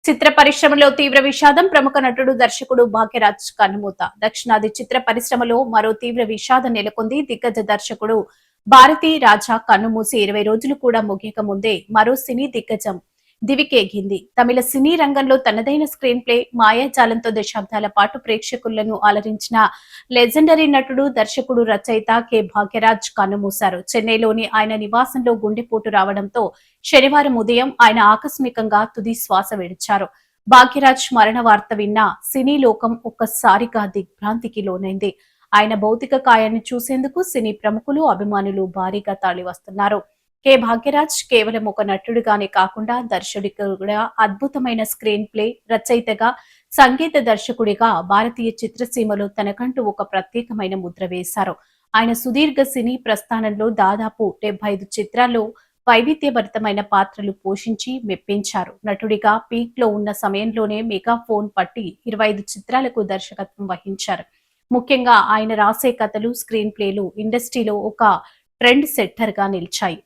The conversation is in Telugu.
చిత్ర పరిశ్రమలో తీవ్ర విషాదం. ప్రముఖ నటుడు దర్శకుడు భాగ్యరాజ్ కన్నుమూత. దక్షిణాది చిత్ర పరిశ్రమలో మరో తీవ్ర విషాదం నెలకొంది. దిగ్గజ దర్శకుడు భారతీ రాజా కన్నుమూసి 20 రోజులు కూడా ముగియక ముందే మరో సినీ దిగ్గజం దివికేగింది. తమిళ సినీ రంగంలో తనదైన స్క్రీన్ ప్లే, మాయాజాలంతో దశాబ్దాల పాటు ప్రేక్షకులను అలరించిన లెజెండరీ నటుడు, దర్శకుడు, రచయిత కె భాగ్యరాజ్ కన్నుమూశారు. చెన్నైలోని ఆయన నివాసంలో గుండెపోటు రావడంతో శనివారం ఉదయం ఆయన ఆకస్మికంగా తుది శ్వాస విడిచారు. భాగ్యరాజ్ మరణ వార్త విన్న సినీ లోకం ఒక్కసారిగా దిగ్భ్రాంతికి లోనైంది. ఆయన భౌతిక కాయాన్ని చూసేందుకు సినీ ప్రముఖులు, అభిమానులు భారీగా తరలివస్తున్నారు. కె భాగ్యరాజ్ కేవలం ఒక నటుడిగానే కాకుండా దర్శకుడిగా, అద్భుతమైన స్క్రీన్ ప్లే రచయితగా, సంగీత దర్శకుడిగా భారతీయ చిత్రసీమలో తనకంటూ ఒక ప్రత్యేకమైన ముద్ర వేశారు. ఆయన సుదీర్ఘ సినీ ప్రస్థానంలో దాదాపు 75 చిత్రాల్లో వైవిధ్యభరితమైన పాత్రలు పోషించి మెప్పించారు. నటుడిగా పీక్ లో ఉన్న సమయంలోనే మెగాఫోన్ పట్టి 25 చిత్రాలకు దర్శకత్వం వహించారు. ముఖ్యంగా ఆయన రాసే కథలు, స్క్రీన్ ప్లేలు ఇండస్ట్రీలో ఒక ట్రెండ్ సెట్టర్ గా నిలిచాయి.